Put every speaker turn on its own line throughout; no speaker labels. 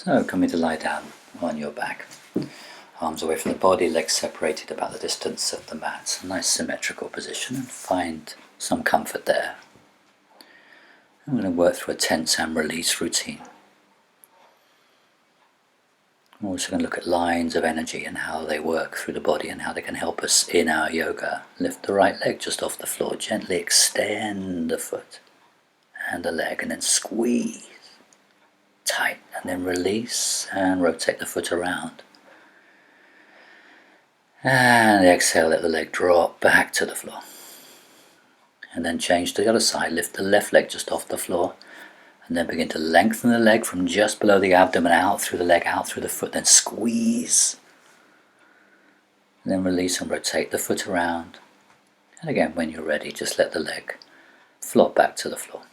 So coming to lie down on your back. Arms away from the body, legs separated about the distance of the mat. A nice symmetrical position, and find some comfort there. I'm going to work through a tense and release routine. I'm also going to look at lines of energy and how they work through the body and how they can help us in our yoga. Lift the right leg just off the floor, gently extend the foot and the leg, and then squeeze tight, and then release and rotate the foot around. And exhale, let the leg drop back to the floor. And then change to the other side, lift the left leg just off the floor, and then begin to lengthen the leg from just below the abdomen out through the leg, out through the foot, then squeeze. And then release and rotate the foot around. And again, when you're ready, just let the leg flop back to the floor.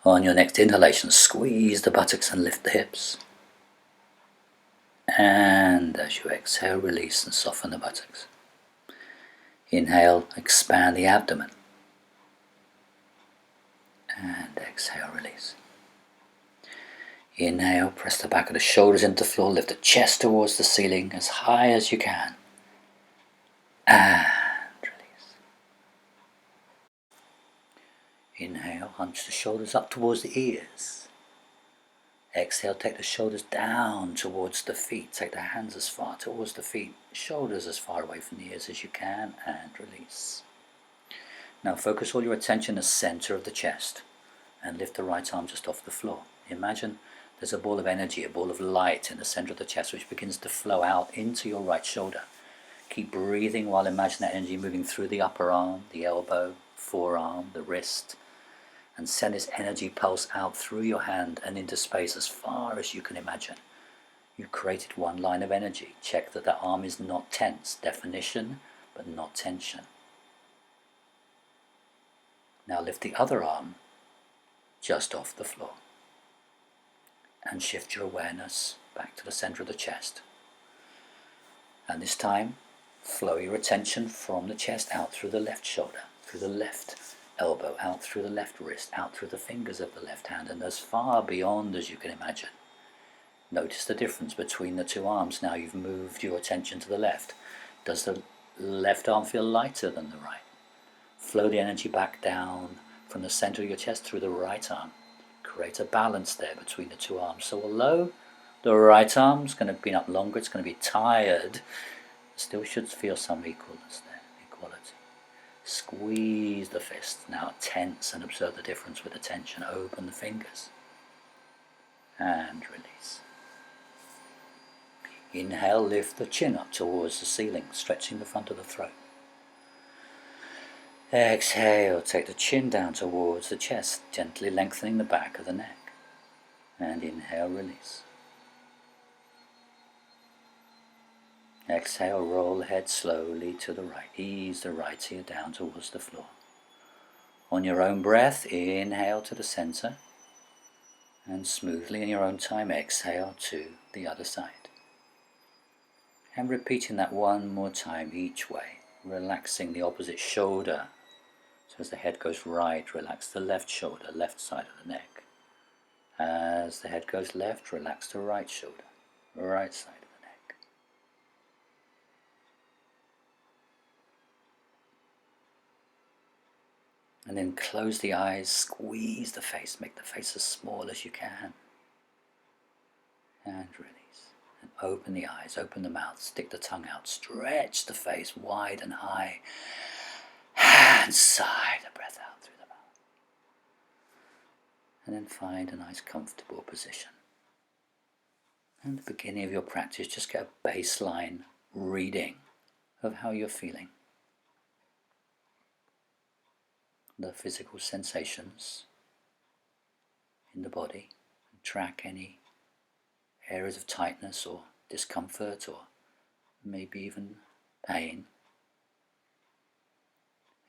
On your next inhalation, squeeze the buttocks and lift the hips. And as you exhale, release and soften the buttocks. Inhale, expand the abdomen. And exhale, release. Inhale, press the back of the shoulders into the floor, lift the chest towards the ceiling as high as you can. And release. Inhale, hunch the shoulders up towards the ears. Exhale, take the shoulders down towards the feet. Take the hands as far towards the feet, shoulders as far away from the ears as you can, and release. Now focus all your attention in the center of the chest and lift the right arm just off the floor. Imagine there's a ball of energy, a ball of light in the center of the chest which begins to flow out into your right shoulder. Keep breathing while imagine that energy moving through the upper arm, the elbow, forearm, the wrist, and send this energy pulse out through your hand and into space as far as you can imagine. You created one line of energy. Check that that arm is not tense. Definition, but not tension. Now lift the other arm just off the floor and shift your awareness back to the center of the chest. And this time, flow your attention from the chest out through the left shoulder, through the left elbow, out through the left wrist, out through the fingers of the left hand, and as far beyond as you can imagine. Notice the difference between the two arms. Now you've moved your attention to the left. Does the left arm feel lighter than the right? Flow the energy back down from the center of your chest through the right arm. Create a balance there between the two arms. So although the right arm's going to be up longer, it's going to be tired, still should feel some equalness there, equality. Squeeze the fist. Now tense and observe the difference with the tension. Open the fingers and release. Inhale, lift the chin up towards the ceiling, stretching the front of the throat. Exhale, take the chin down towards the chest, gently lengthening the back of the neck. And inhale, release. Exhale, roll the head slowly to the right. Ease the right ear down towards the floor. On your own breath, inhale to the center. And smoothly in your own time, exhale to the other side. And repeating that one more time each way, relaxing the opposite shoulder. So as the head goes right, relax the left shoulder, left side of the neck. As the head goes left, relax the right shoulder, right side of the neck. And then close the eyes, squeeze the face, make the face as small as you can. And release. And open the eyes, open the mouth, stick the tongue out, stretch the face wide and high. And sigh the breath out through the mouth. And then find a nice comfortable position. And at the beginning of your practice, just get a baseline reading of how you're feeling. The physical sensations in the body. And track any areas of tightness or discomfort or maybe even pain.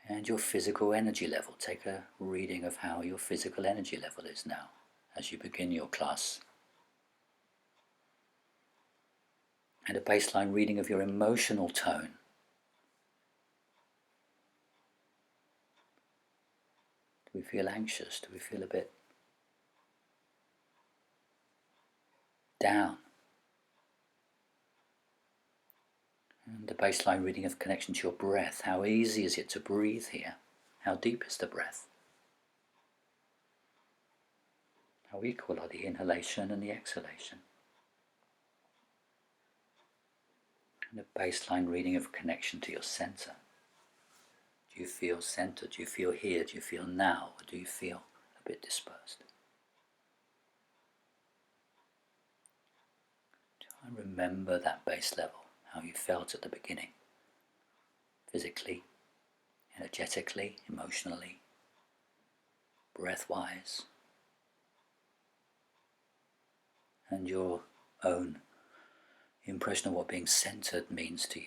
And your physical energy level. Take a reading of how your physical energy level is now as you begin your class. And a baseline reading of your emotional tone. Do we feel anxious? Do we feel a bit down. And the baseline reading of connection to your breath. How easy is it to breathe here? How deep is the breath? How equal are the inhalation and the exhalation? And a baseline reading of connection to your center. Do you feel centered? Do you feel here? Do you feel now? Or do you feel a bit dispersed? Try and remember that base level, how you felt at the beginning. Physically, energetically, emotionally, breath-wise, and your own impression of what being centered means to you.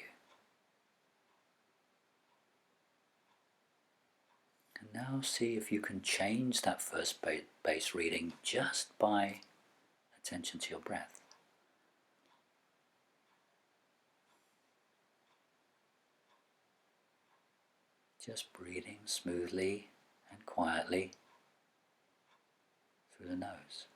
And now see if you can change that first base reading just by attention to your breath. Just breathing smoothly and quietly through the nose.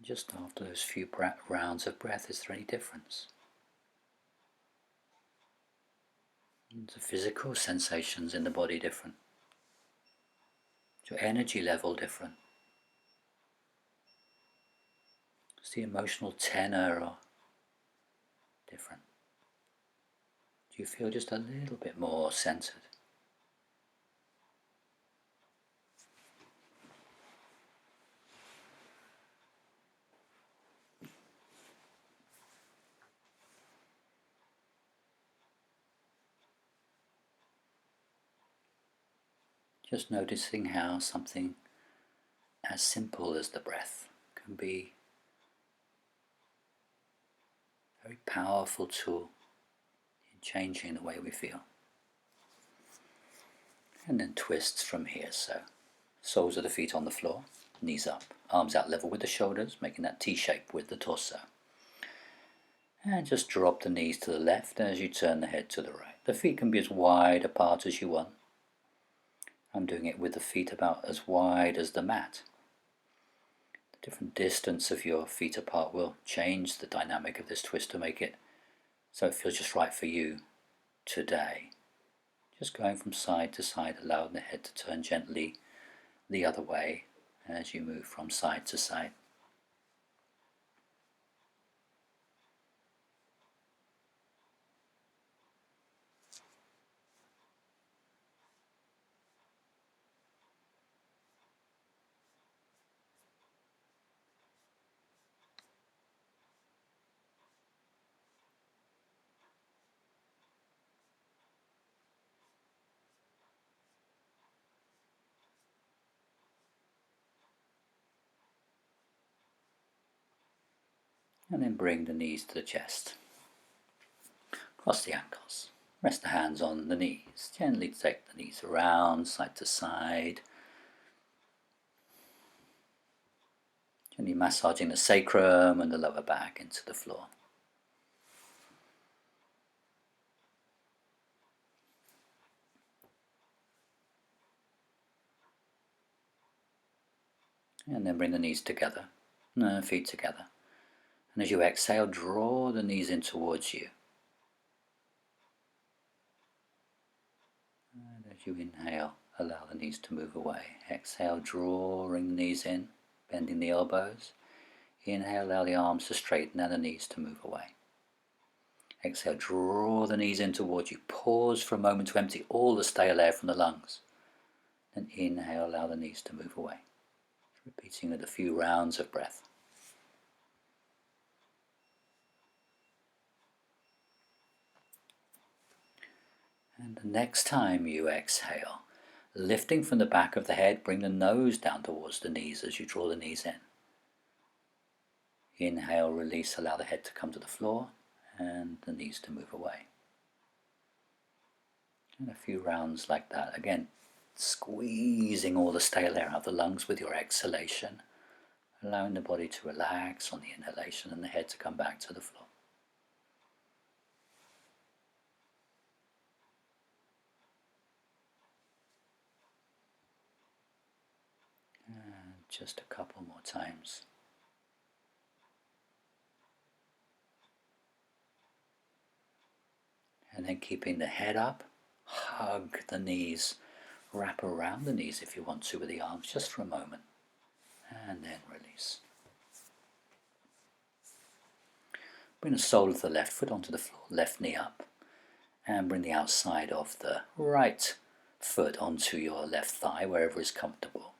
Just after those few rounds of breath, is there any difference? Is the physical sensations in the body different? Is your energy level different? Is the emotional tenor different? Do you feel just a little bit more centered? Just noticing how something as simple as the breath can be a very powerful tool in changing the way we feel. And then twists from here, so soles of the feet on the floor, knees up, arms out level with the shoulders, making that T shape with the torso. And just drop the knees to the left as you turn the head to the right. The feet can be as wide apart as you want. I'm doing it with the feet about as wide as the mat. The different distance of your feet apart will change the dynamic of this twist to make it so it feels just right for you today. Just going from side to side, allowing the head to turn gently the other way as you move from side to side. And then bring the knees to the chest. Cross the ankles. Rest the hands on the knees. Gently take the knees around, side to side. Gently massaging the sacrum and the lower back into the floor. And then bring the knees together, feet together. And as you exhale, draw the knees in towards you. And as you inhale, allow the knees to move away. Exhale, drawing the knees in, bending the elbows. Inhale, allow the arms to straighten and the knees to move away. Exhale, draw the knees in towards you. Pause for a moment to empty all the stale air from the lungs. Then inhale, allow the knees to move away. Repeating with a few rounds of breath. And the next time you exhale, lifting from the back of the head, bring the nose down towards the knees as you draw the knees in. Inhale, release, allow the head to come to the floor and the knees to move away. And a few rounds like that. Again, squeezing all the stale air out of the lungs with your exhalation, allowing the body to relax on the inhalation and the head to come back to the floor. And just a couple more times. And then keeping the head up, hug the knees, wrap around the knees if you want to with the arms just for a moment, and then release. Bring the sole of the left foot onto the floor, left knee up, and bring the outside of the right foot onto your left thigh, wherever is comfortable.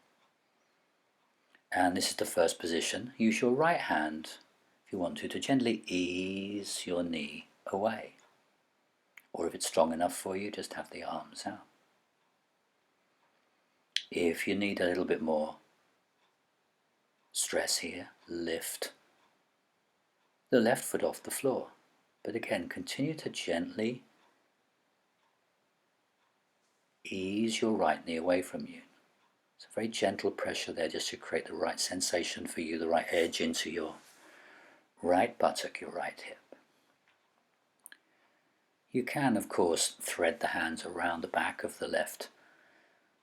And this is the first position. Use your right hand, if you want to gently ease your knee away. Or if it's strong enough for you, just have the arms out. If you need a little bit more stress here, lift the left foot off the floor. But again, continue to gently ease your right knee away from you. It's a very gentle pressure there just to create the right sensation for you, the right edge into your right buttock, your right hip. You can, of course, thread the hands around the back of the left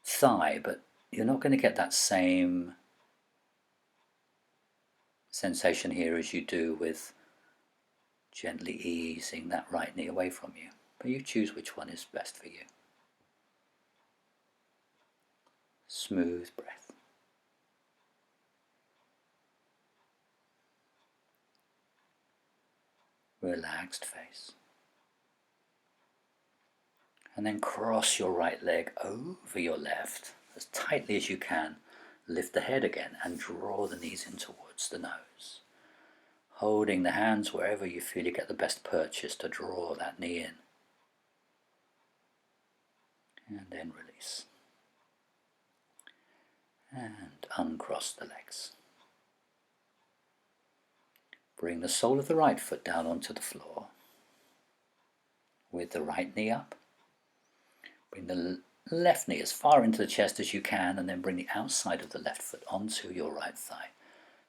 thigh, but you're not going to get that same sensation here as you do with gently easing that right knee away from you. But you choose which one is best for you. Smooth breath. Relaxed face. And then cross your right leg over your left as tightly as you can. Lift the head again and draw the knees in towards the nose. Holding the hands wherever you feel you get the best purchase to draw that knee in. And then release. And uncross the legs. Bring the sole of the right foot down onto the floor. With the right knee up. Bring the left knee as far into the chest as you can, and then bring the outside of the left foot onto your right thigh.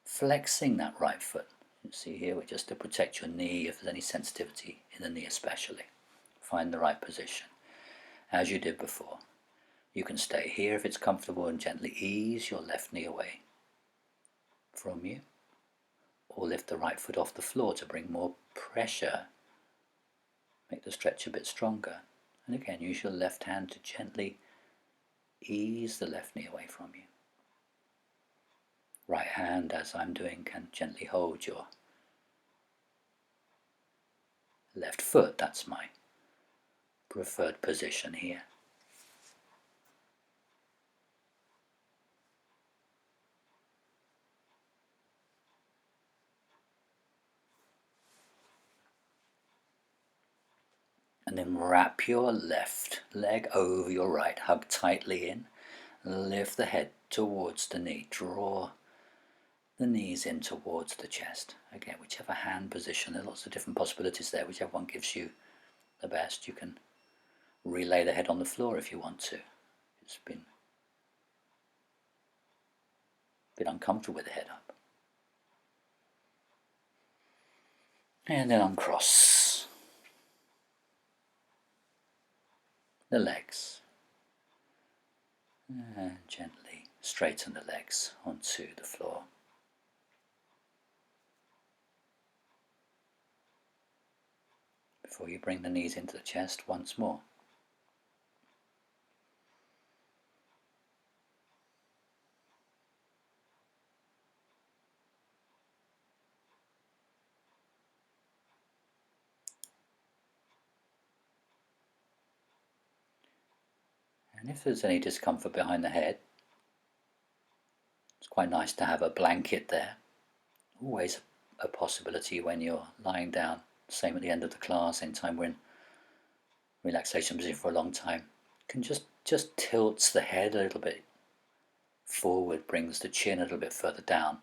Flexing that right foot. You see here, just to protect your knee if there's any sensitivity in the knee especially. Find the right position, as you did before. You can stay here if it's comfortable and gently ease your left knee away from you. Or lift the right foot off the floor to bring more pressure. Make the stretch a bit stronger. And again, use your left hand to gently ease the left knee away from you. Right hand, as I'm doing, can gently hold your left foot. That's my preferred position here. And then wrap your left leg over your right. Hug tightly in. Lift the head towards the knee. Draw the knees in towards the chest. Again, whichever hand position. There are lots of different possibilities there. Whichever one gives you the best. You can relay the head on the floor if you want to. It's been a bit uncomfortable with the head up. And then uncross the legs, and gently straighten the legs onto the floor. Before you bring the knees into the chest once more. And if there's any discomfort behind the head, it's quite nice to have a blanket there. Always a possibility when you're lying down. Same at the end of the class, anytime we're in relaxation position for a long time. Can just tilts the head a little bit forward, brings the chin a little bit further down.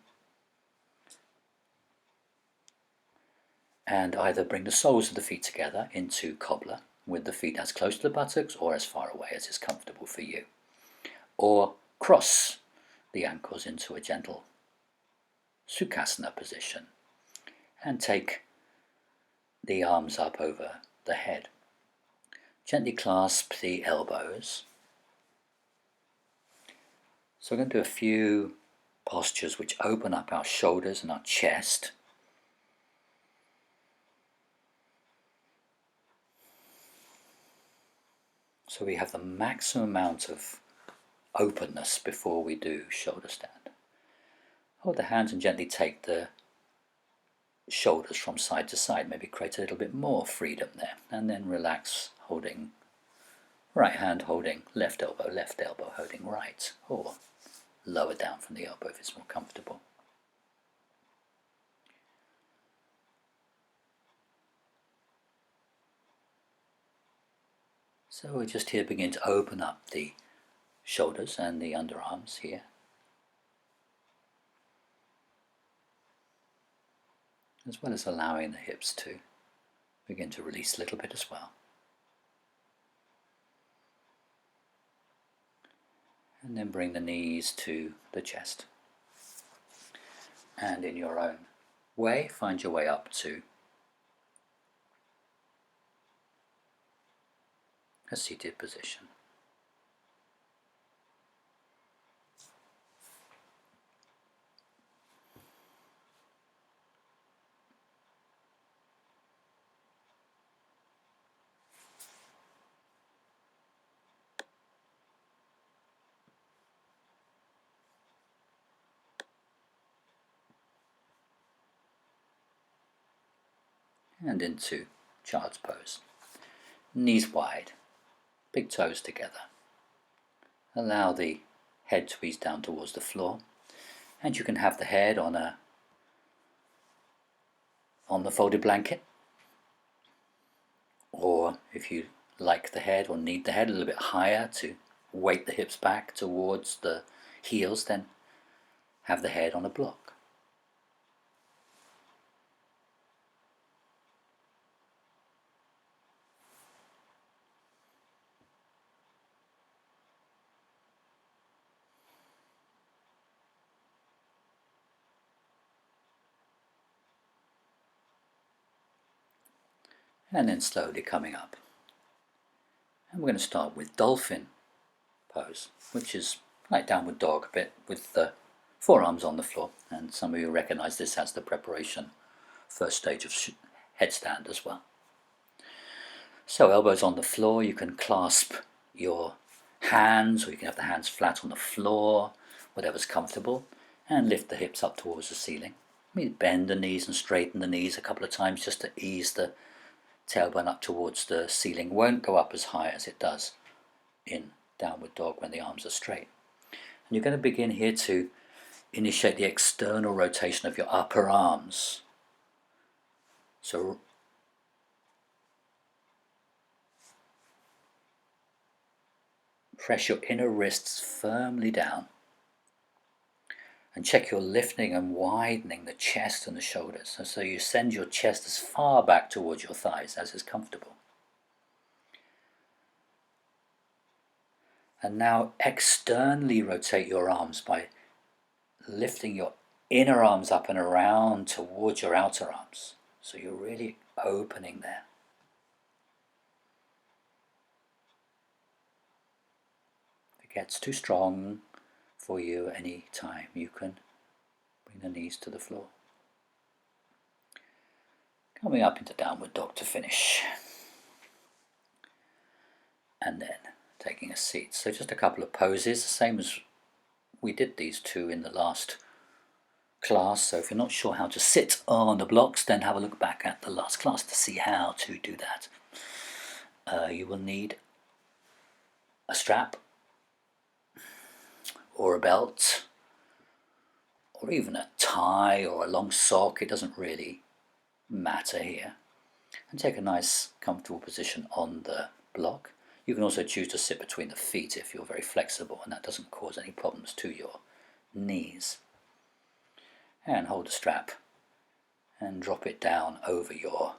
And either bring the soles of the feet together into cobbler, with the feet as close to the buttocks or as far away as is comfortable for you. Or cross the ankles into a gentle Sukhasana position and take the arms up over the head. Gently clasp the elbows. So we're going to do a few postures which open up our shoulders and our chest. So we have the maximum amount of openness before we do shoulder stand. Hold the hands and gently take the shoulders from side to side, maybe create a little bit more freedom there, and then relax, holding right hand, holding left elbow holding right, or lower down from the elbow if it's more comfortable. So we just here begin to open up the shoulders and the underarms here. As well as allowing the hips to begin to release a little bit as well. And then bring the knees to the chest. And in your own way, find your way up to a seated position. And into child's pose. Knees wide, big toes together. Allow the head to ease down towards the floor, and you can have the head on the folded blanket, or if you like the head or need the head a little bit higher to weight the hips back towards the heels, then have the head on a block. And then slowly coming up. And we're going to start with dolphin pose, which is like downward dog a bit, with the forearms on the floor. And some of you recognize this as the preparation first stage of headstand as well. So elbows on the floor, you can clasp your hands, or you can have the hands flat on the floor, whatever's comfortable, and lift the hips up towards the ceiling. Maybe bend the knees and straighten the knees a couple of times just to ease the tailbone up towards the ceiling. Won't go up as high as it does in downward dog when the arms are straight. And you're going to begin here to initiate the external rotation of your upper arms. So press your inner wrists firmly down and check you're lifting and widening the chest and the shoulders. And so you send your chest as far back towards your thighs as is comfortable. And now externally rotate your arms by lifting your inner arms up and around towards your outer arms. So you're really opening there. If it gets too strong for you at any time, you can bring the knees to the floor. Coming up into downward dog to finish. And then taking a seat. So just a couple of poses, the same as we did these two in the last class. So if you're not sure how to sit on the blocks, then have a look back at the last class to see how to do that. You will need a strap or a belt or even a tie or a long sock. It doesn't really matter here. And take a nice comfortable position on the block. You can also choose to sit between the feet if you're very flexible and that doesn't cause any problems to your knees. And hold the strap and drop it down over your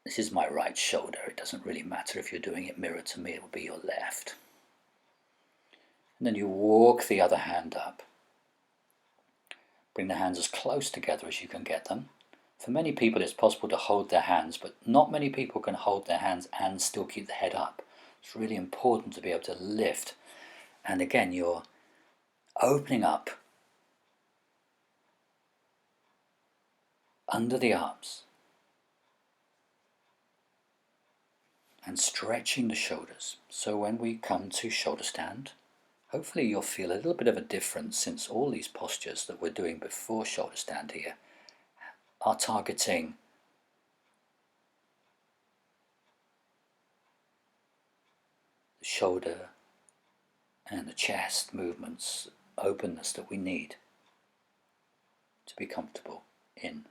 This is my right shoulder. It doesn't really matter if you're doing it mirror to me, it will be your left. And then you walk the other hand up. Bring the hands as close together as you can get them. For many people it's possible to hold their hands, but not many people can hold their hands and still keep the head up. It's really important to be able to lift. And again, you're opening up under the arms and stretching the shoulders. So when we come to shoulder stand, hopefully you'll feel a little bit of a difference, since all these postures that we're doing before shoulder stand here are targeting the shoulder and the chest movements, openness that we need to be comfortable in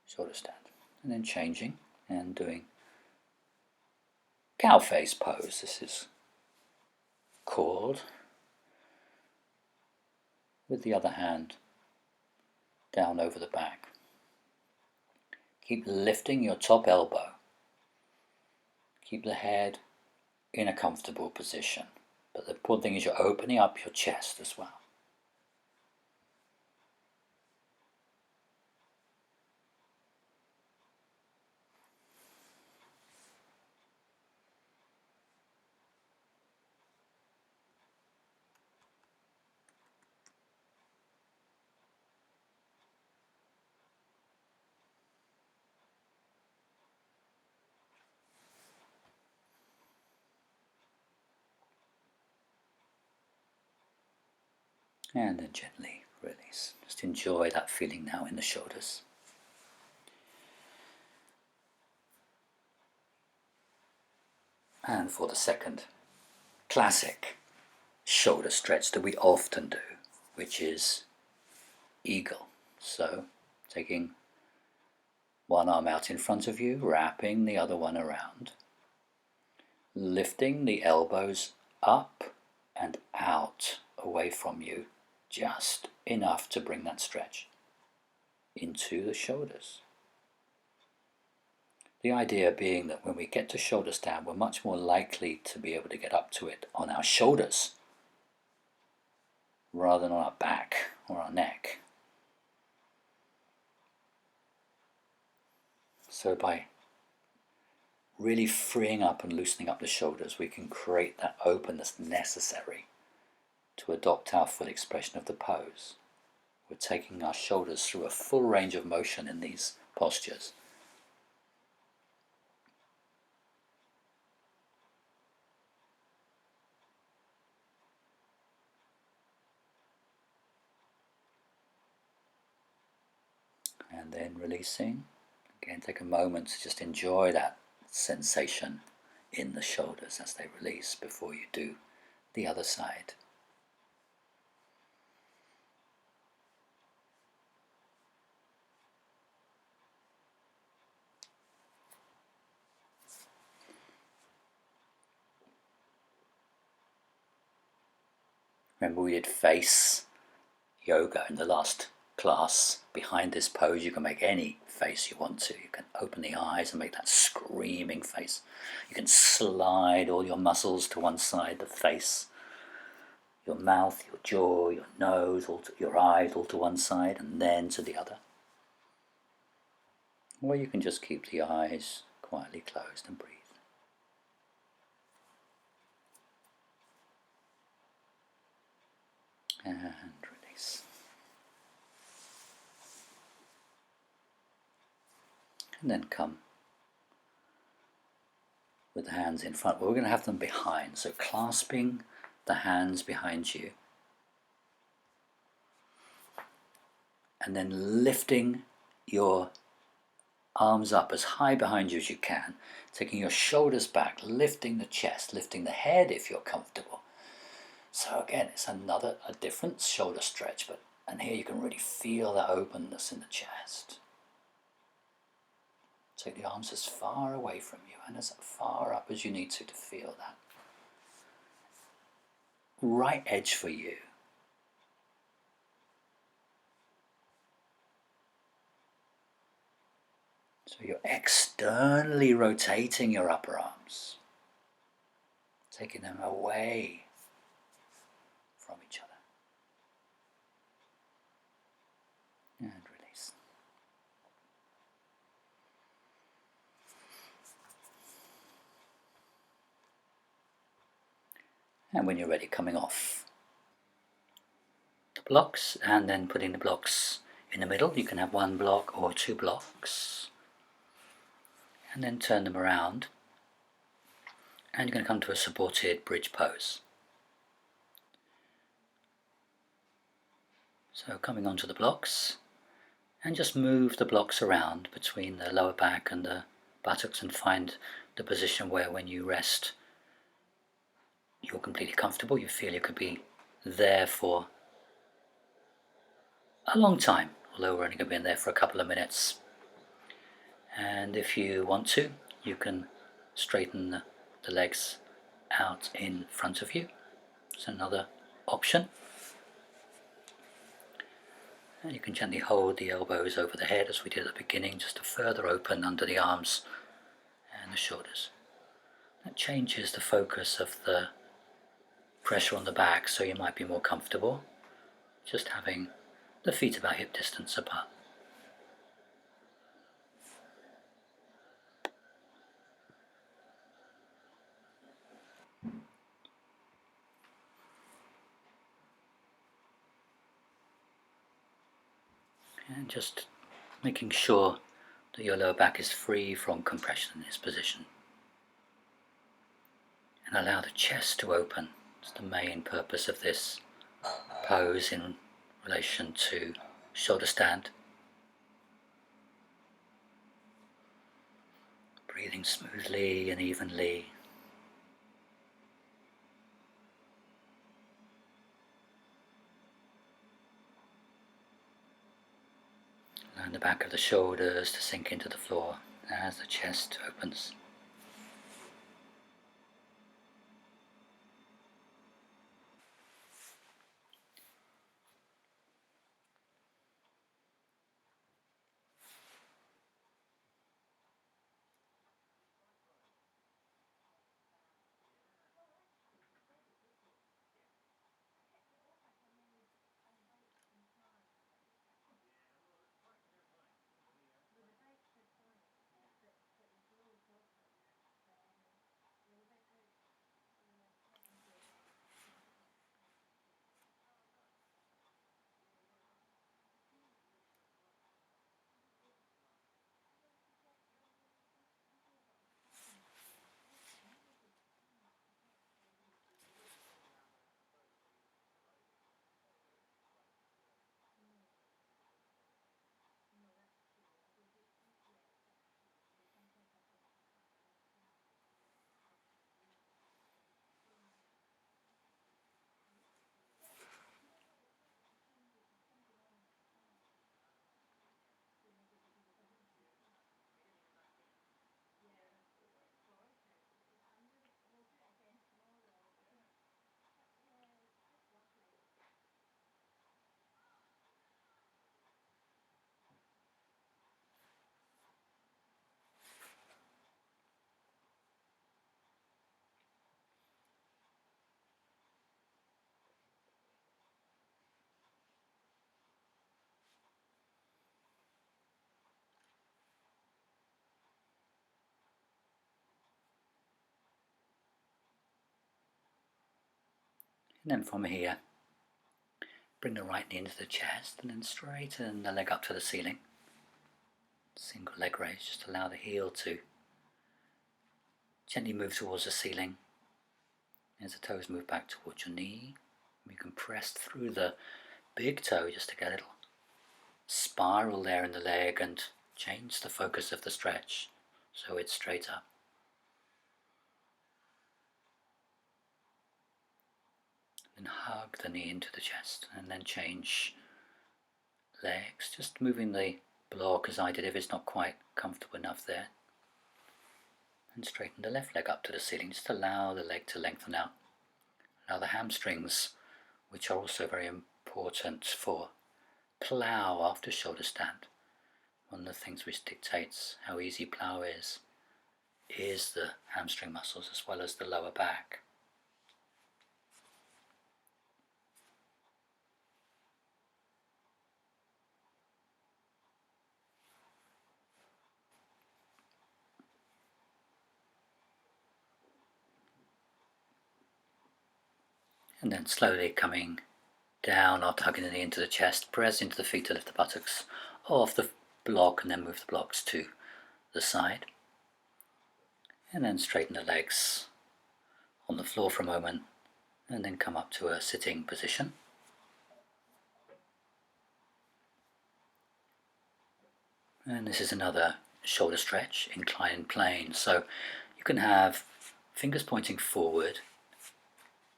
shoulder stand. And then changing and doing cow face pose, this is called, with the other hand down over the back. Keep lifting your top elbow. Keep the head in a comfortable position. But the important thing is you're opening up your chest as well. And then gently release. Just enjoy that feeling now in the shoulders. And for the second classic shoulder stretch that we often do, which is eagle. So taking one arm out in front of you, wrapping the other one around, lifting the elbows up and out away from you, just enough to bring that stretch into the shoulders. The idea being that when we get to shoulder stand, we're much more likely to be able to get up to it on our shoulders rather than on our back or our neck. So by really freeing up and loosening up the shoulders, we can create that openness necessary to adopt our full expression of the pose. We're taking our shoulders through a full range of motion in these postures. And then releasing. Again, take a moment to just enjoy that sensation in the shoulders as they release before you do the other side. Remember, we did face yoga in the last class. Behind this pose, you can make any face you want to. You can open the eyes and make that screaming face. You can slide all your muscles to one side, the face, your mouth, your jaw, your nose, your eyes all to one side, and then to the other. Or you can just keep the eyes quietly closed and breathe. And release. And then come with the hands in front. But we're going to have them behind, so clasping the hands behind you. And then lifting your arms up as high behind you as you can, taking your shoulders back, lifting the chest, lifting the head if you're comfortable. So again, it's a different shoulder stretch, and here you can really feel that openness in the chest. Take the arms as far away from you and as far up as you need to feel that right edge for you. So you're externally rotating your upper arms, taking them away from each other. And release. And when you're ready, coming off the blocks and then putting the blocks in the middle. You can have one block or two blocks. And then turn them around. And you're going to come to a supported bridge pose. So coming onto the blocks, and just move the blocks around between the lower back and the buttocks and find the position where when you rest you're completely comfortable. You feel you could be there for a long time, although we're only going to be in there for a couple of minutes. And if you want to, you can straighten the legs out in front of you. It's another option. And you can gently hold the elbows over the head as we did at the beginning, just to further open under the arms and the shoulders. That changes the focus of the pressure on the back, so you might be more comfortable just having the feet about hip distance apart. And just making sure that your lower back is free from compression in this position. And allow the chest to open. It's the main purpose of this pose in relation to shoulder stand. Breathing smoothly and evenly. Allow the back of the shoulders to sink into the floor as the chest opens. And then from here, bring the right knee into the chest and then straighten the leg up to the ceiling. Single leg raise, just allow the heel to gently move towards the ceiling. As the toes move back towards your knee, you can press through the big toe just to get a little spiral there in the leg and change the focus of the stretch so it's straight up. Then hug the knee into the chest and then change legs, just moving the block as I did if it's not quite comfortable enough there. And straighten the left leg up to the ceiling, just allow the leg to lengthen out. Allow the hamstrings, which are also very important for plough after shoulder stand, one of the things which dictates how easy plow is the hamstring muscles as well as the lower back. And then slowly coming down or tugging the knee into the chest, press into the feet to lift the buttocks off the block and then move the blocks to the side. And then straighten the legs on the floor for a moment and then come up to a sitting position. And this is another shoulder stretch, inclined plane. So you can have fingers pointing forward,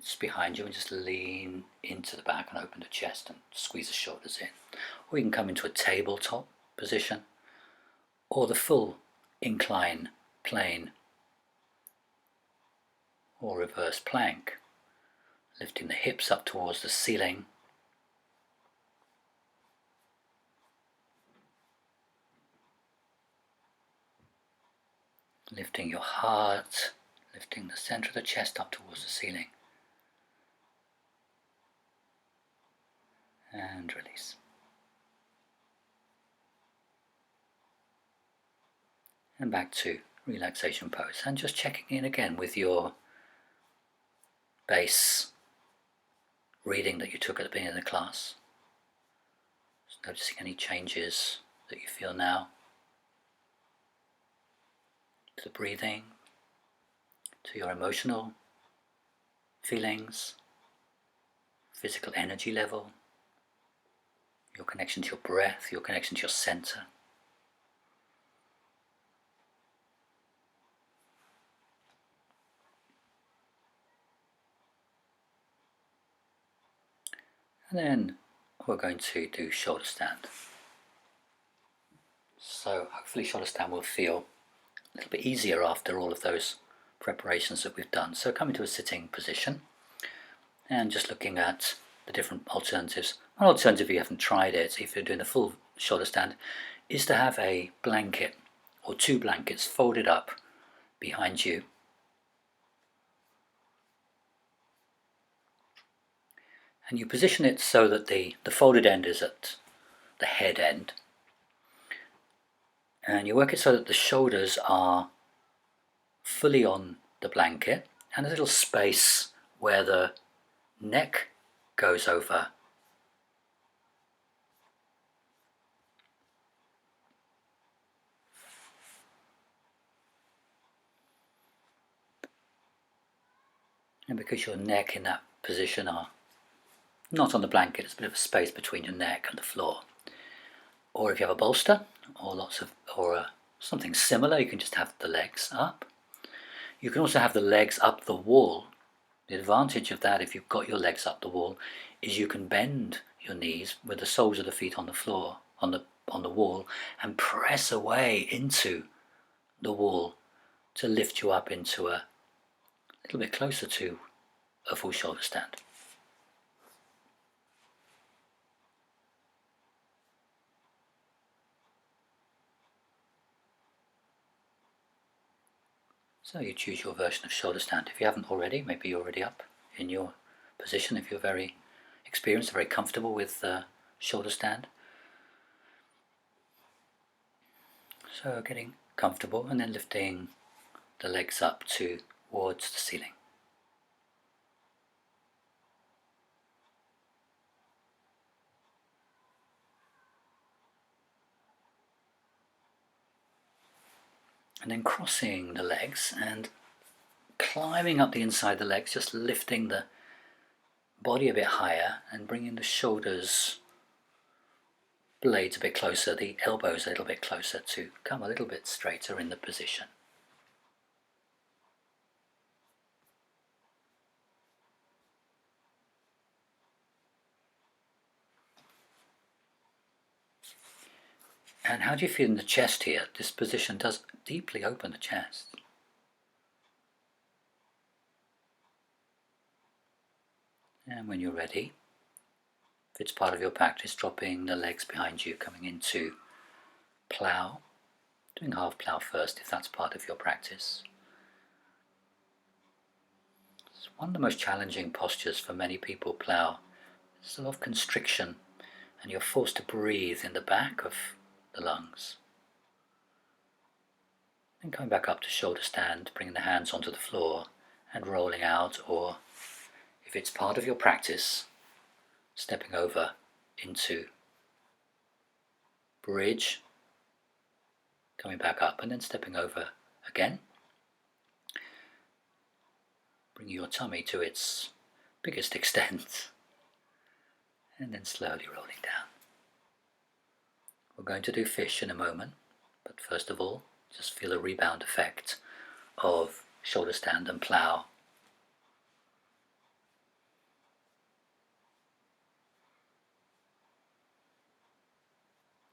just behind you, and just lean into the back and open the chest and squeeze the shoulders in. Or you can come into a tabletop position or the full incline plane or reverse plank, lifting the hips up towards the ceiling. Lifting your heart, lifting the center of the chest up towards the ceiling. And release. And back to relaxation pose. And just checking in again with your base reading that you took at the beginning of the class. Just noticing any changes that you feel now. To the breathing, to your emotional feelings, physical energy level, your connection to your breath, your connection to your center. And then we're going to do shoulder stand. So hopefully shoulder stand will feel a little bit easier after all of those preparations that we've done. So coming to a sitting position and just looking at the different alternatives. One alternative, if you haven't tried it, if you're doing a full shoulder stand, is to have a blanket or two blankets folded up behind you. And you position it so that the folded end is at the head end. And you work it so that the shoulders are fully on the blanket and a little space where the neck goes over. And because your neck in that position are not on the blanket, it's a bit of a space between your neck and the floor. Or if you have a bolster or something similar, you can just have the legs up. You can also have the legs up the wall. The advantage of that, if you've got your legs up the wall, is you can bend your knees with the soles of the feet on the floor, on the wall, and press away into the wall to lift you up into a little bit closer to a full shoulder stand. So you choose your version of shoulder stand. If you haven't already, maybe you're already up in your position. If you're very experienced, very comfortable with shoulder stand. So getting comfortable and then lifting the legs up towards the ceiling. And then crossing the legs and climbing up the inside of the legs, just lifting the body a bit higher and bringing the shoulders blades a bit closer, the elbows a little bit closer to come a little bit straighter in the position. And how do you feel in the chest here? This position does deeply open the chest. And when you're ready, if it's part of your practice, dropping the legs behind you, coming into plough, doing half plough first if that's part of your practice. It's one of the most challenging postures for many people, plough. There's a lot of constriction and you're forced to breathe in the back of the lungs. Then coming back up to shoulder stand, bringing the hands onto the floor and rolling out, or if it's part of your practice, stepping over into bridge, coming back up and then stepping over again. Bringing your tummy to its biggest extent and then slowly rolling down. We're going to do fish in a moment, but first of all, just feel a rebound effect of shoulder stand and plough.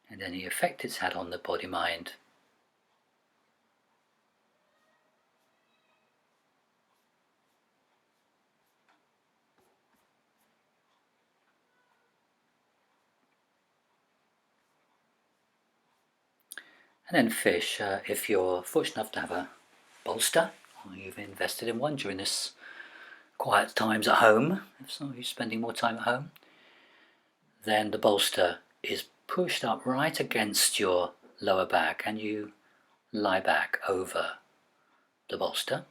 And any effect it's had on the body-mind. And then fish, if you're fortunate enough to have a bolster, or you've invested in one during this quiet times at home, if some of you are spending more time at home, then the bolster is pushed up right against your lower back and you lie back over the bolster.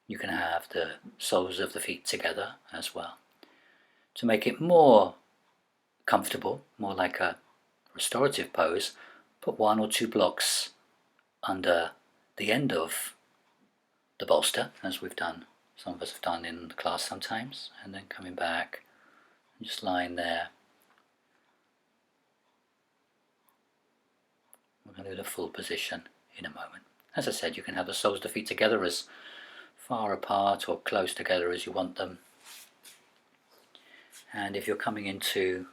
You can have the soles of the feet together as well. To make it more comfortable, more like a restorative pose, put 1 or 2 blocks under the end of the bolster, as we've done, some of us have done in the class sometimes, and then coming back and just lying there. We're going to do the full position in a moment. As I said, you can have the soles of the feet together as far apart or close together as you want them. And if you're coming into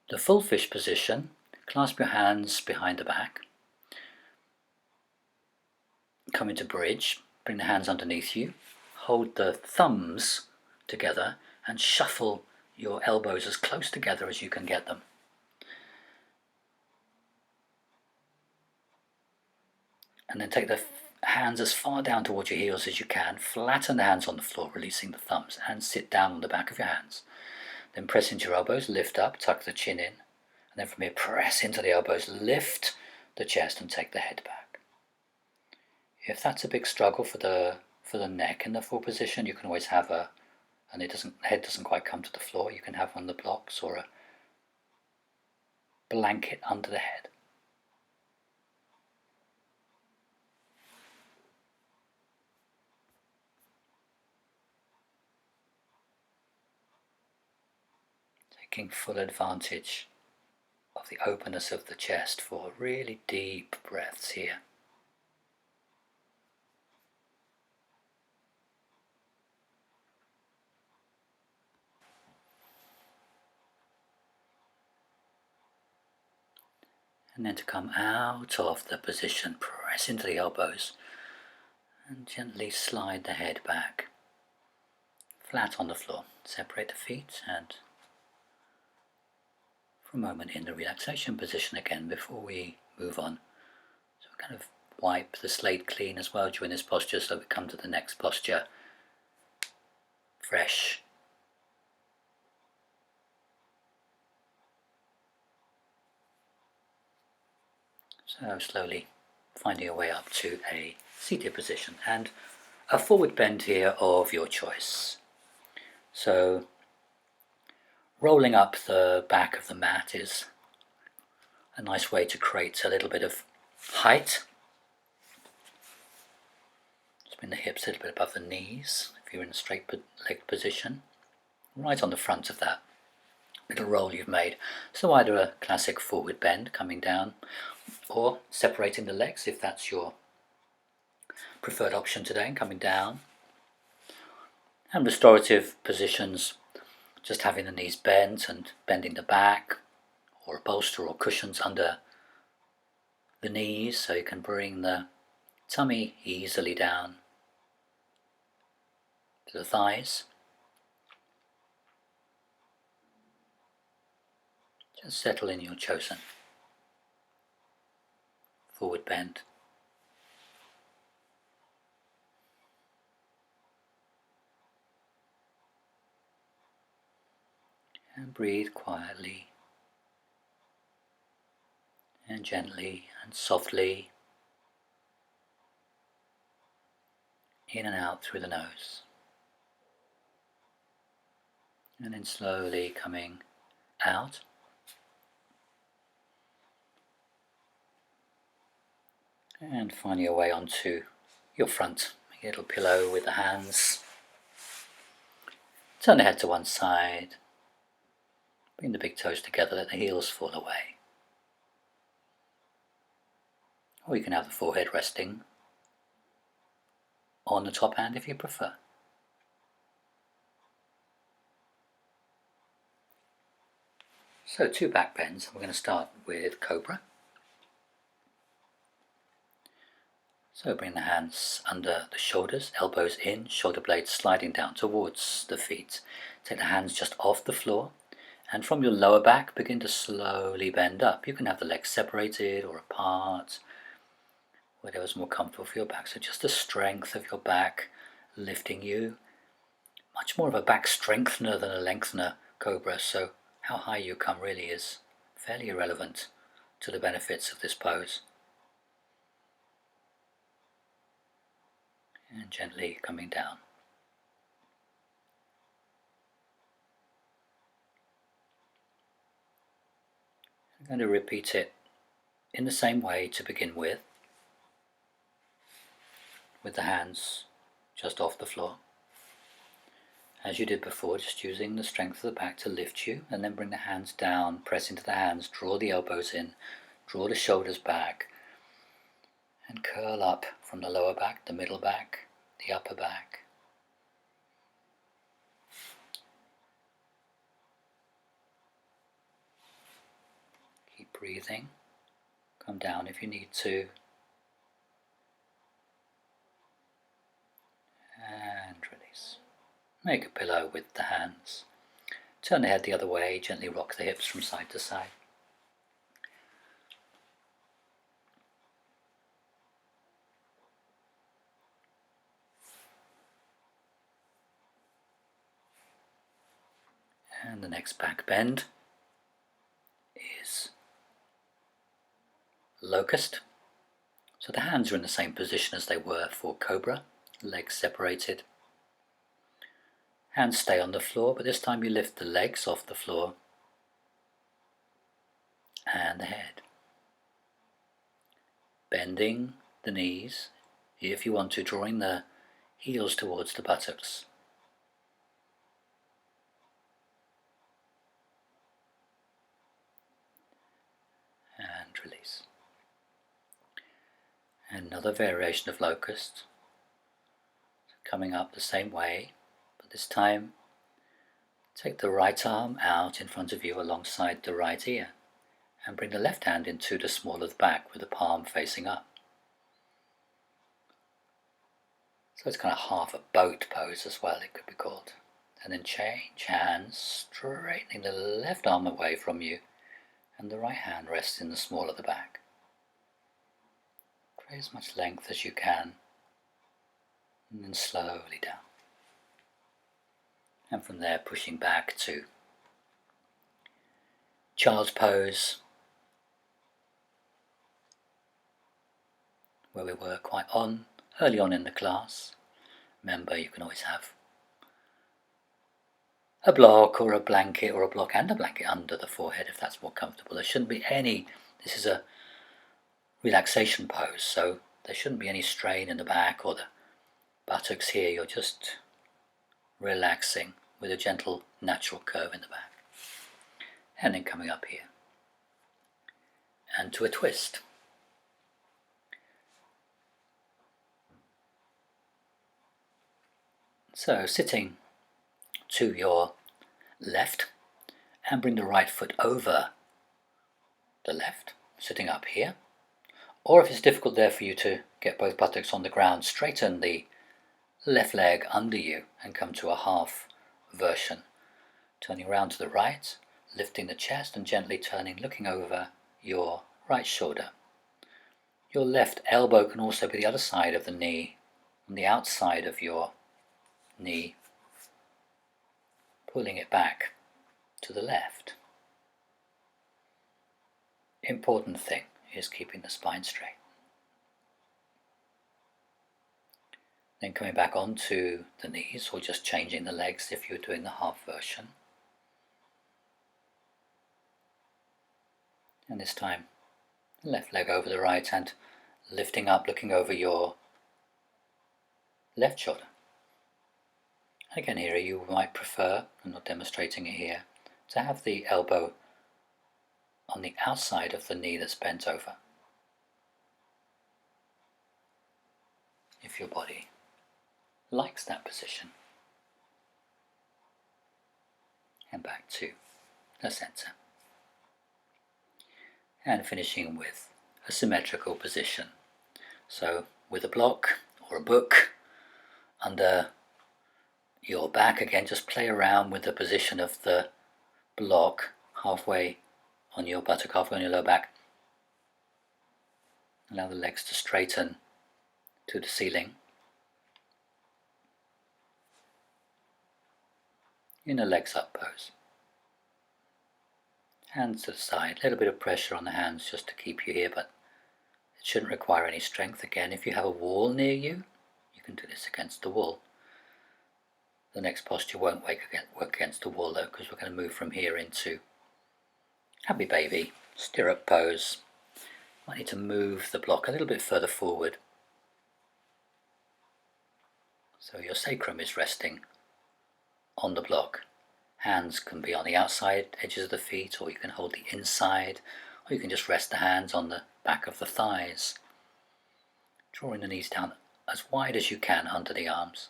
the full fish position, clasp your hands behind the back. Come into bridge, bring the hands underneath you, hold the thumbs together and shuffle your elbows as close together as you can get them. And then take the hands as far down towards your heels as you can, flatten the hands on the floor, releasing the thumbs, and sit down on the back of your hands. Then press into your elbows, lift up, tuck the chin in, and then from here press into the elbows, lift the chest and take the head back. If that's a big struggle for the neck in the full position, you can always have and head doesn't quite come to the floor, you can have one of the blocks or a blanket under the head. Taking full advantage of the openness of the chest for really deep breaths here. And then to come out of the position, press into the elbows and gently slide the head back, flat on the floor. Separate the feet and for a moment in the relaxation position again before we move on. So we kind of wipe the slate clean as well during this posture so we come to the next posture fresh. So slowly finding your way up to a seated position and a forward bend here of your choice. So rolling up the back of the mat is a nice way to create a little bit of height. Just bring the hips a little bit above the knees if you're in a straight leg position, right on the front of that little roll you've made. So either a classic forward bend coming down or separating the legs if that's your preferred option today, and coming down. And restorative positions, just having the knees bent and bending the back, or a bolster or cushions under the knees so you can bring the tummy easily down to the thighs. Just settle in your chosen forward bend. And breathe quietly and gently and softly in and out through the nose. And then slowly coming out. And finding your way onto your front. Make a little pillow with the hands. Turn the head to one side. Bring the big toes together, let the heels fall away. Or you can have the forehead resting on the top hand if you prefer. So 2 back bends. We're going to start with Cobra. So bring the hands under the shoulders, elbows in, shoulder blades sliding down towards the feet. Take the hands just off the floor, and from your lower back begin to slowly bend up. You can have the legs separated or apart, whatever's more comfortable for your back. So just the strength of your back lifting you. Much more of a back strengthener than a lengthener, Cobra, so how high you come really is fairly irrelevant to the benefits of this pose. And gently coming down. I'm going to repeat it in the same way to begin with the hands just off the floor. As you did before, just using the strength of the back to lift you, and then bring the hands down, press into the hands, draw the elbows in, draw the shoulders back, and curl up from the lower back, the middle back, the upper back. Keep breathing. Come down if you need to. And release. Make a pillow with the hands. Turn the head the other way, gently rock the hips from side to side. And the next back bend is locust. So the hands are in the same position as they were for Cobra, legs separated. Hands stay on the floor, but this time you lift the legs off the floor and the head. Bending the knees, if you want to, drawing the heels towards the buttocks. And release. Another variation of locust, coming up the same way, but this time take the right arm out in front of you alongside the right ear and bring the left hand into the small of the back with the palm facing up. So it's kind of half a boat pose as well, it could be called. And then change hands, straightening the left arm away from you and the right hand rests in the small of the back. Create as much length as you can and then slowly down. And from there pushing back to child's pose, where we were quite early on in the class. Remember, you can always have a block or a blanket or a block and a blanket under the forehead if that's more comfortable. There shouldn't be any, this is a relaxation pose, so there shouldn't be any strain in the back or the buttocks here. You're just relaxing with a gentle natural curve in the back. And then coming up here and to a twist. So sitting to your left and bring the right foot over the left, sitting up here. Or if it's difficult there for you to get both buttocks on the ground, straighten the left leg under you and come to a half version. Turning around to the right, lifting the chest and gently turning, looking over your right shoulder. Your left elbow can also be the other side of the knee, on the outside of your knee, pulling it back to the left. Important thing is keeping the spine straight. Then coming back onto the knees, or just changing the legs if you're doing the half version. And this time, the left leg over the right and lifting up, looking over your left shoulder. Again, here you might prefer, I'm not demonstrating it here, to have the elbow on the outside of the knee that's bent over, if your body likes that position. And back to the center. And finishing with a symmetrical position. So with a block or a book under your back, again just play around with the position of the block halfway on your buttock, halfway on your lower back. Allow the legs to straighten to the ceiling. In a legs up pose. Hands to the side, a little bit of pressure on the hands just to keep you here, but it shouldn't require any strength. Again, if you have a wall near you, you can do this against the wall. The next posture won't work against the wall though, because we're going to move from here into happy baby, stirrup pose. I need to move the block a little bit further forward. So your sacrum is resting on the block. Hands can be on the outside edges of the feet, or you can hold the inside, or you can just rest the hands on the back of the thighs, drawing the knees down as wide as you can under the arms.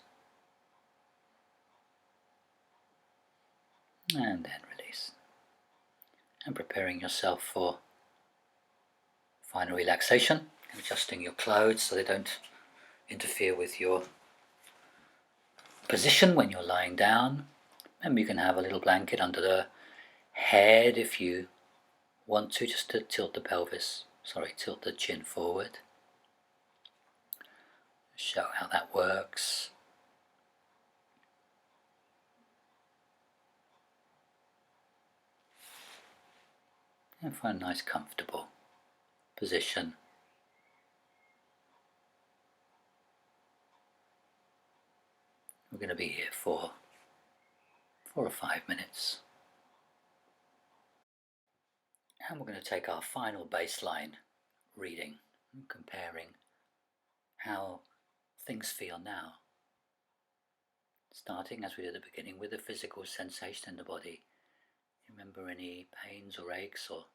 And then release. And preparing yourself for final relaxation, adjusting your clothes so they don't interfere with your position when you're lying down. Remember, you can have a little blanket under the head if you want to, just to tilt the chin forward. Show how that works. And find a nice comfortable position. We're going to be here for 4 or 5 minutes. And we're going to take our final baseline reading, comparing how things feel now. Starting, as we did at the beginning, with the physical sensation in the body. Remember any pains or aches or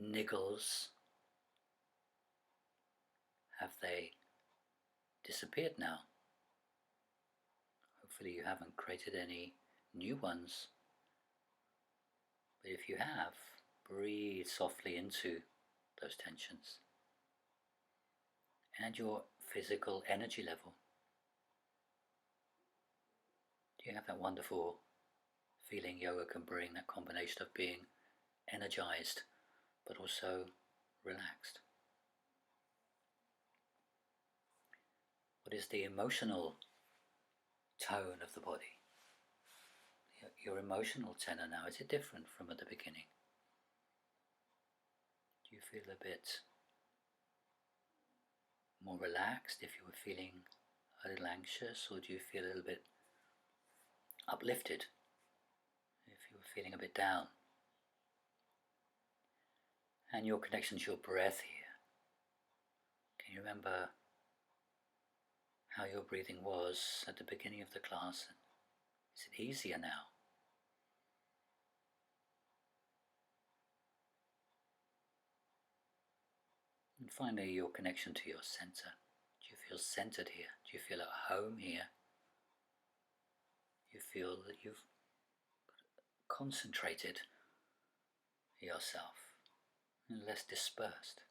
niggles? Have they disappeared now? Hopefully you haven't created any new ones. But if you have, breathe softly into those tensions. And your physical energy level. Do you have that wonderful feeling yoga can bring, that combination of being energized but also relaxed? What is the emotional tone of the body? Your emotional tenor now, is it different from at the beginning? Do you feel a bit more relaxed if you were feeling a little anxious, or do you feel a little bit uplifted if you were feeling a bit down? And your connection to your breath here. Can you remember how your breathing was at the beginning of the class? Is it easier now? And finally, your connection to your center. Do you feel centered here? Do you feel at home here? You feel that you've concentrated yourself and less dispersed.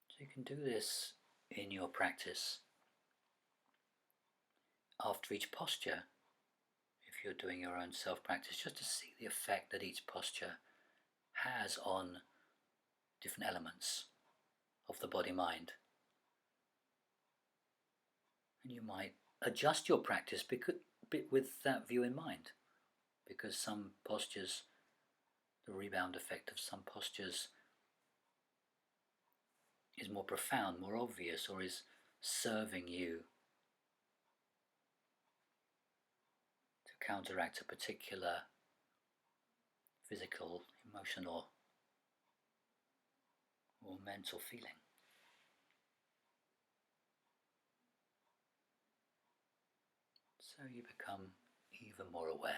So you can do this in your practice after each posture, if you're doing your own self-practice, just to see the effect that each posture has on different elements of the body-mind. And you might adjust your practice with that view in mind, because some postures, the rebound effect of some postures is more profound, more obvious, or is serving you to counteract a particular physical, emotional, or mental feeling. So you become even more aware.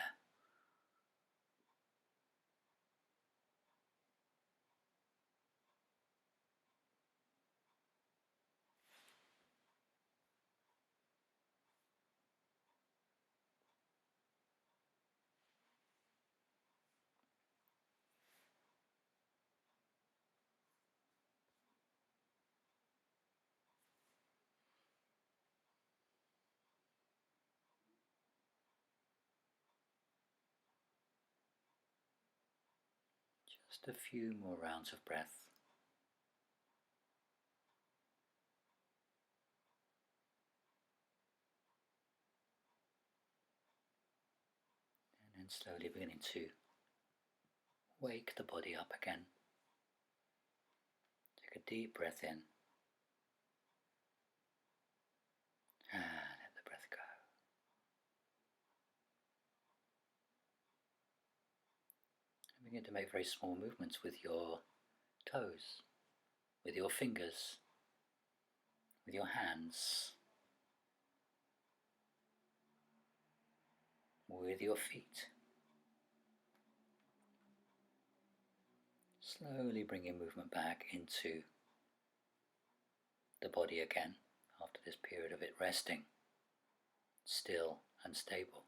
Just a few more rounds of breath. And then slowly beginning to wake the body up again. Take a deep breath in. And let the breath go. And begin to make very small movements with your toes, with your fingers, with your hands, with your feet. Slowly bringing movement back into the body again after this period of it resting, still and stable.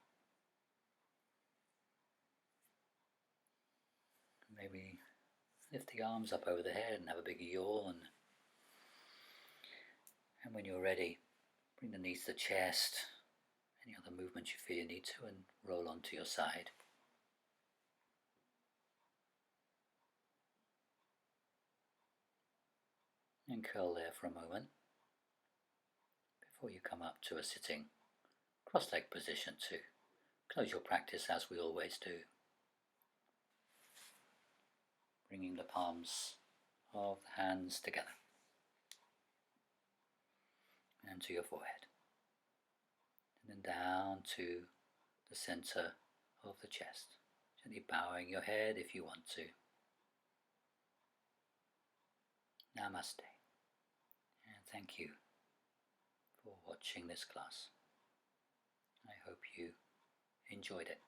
Maybe lift the arms up over the head and have a big yawn. And when you're ready, bring the knees to the chest. Any other movements you feel you need to, and roll onto your side. And curl there for a moment before you come up to a sitting cross-legged position to close your practice as we always do. Bringing the palms of the hands together and to your forehead. And then down to the center of the chest. Gently bowing your head if you want to. Namaste. And thank you for watching this class. I hope you enjoyed it.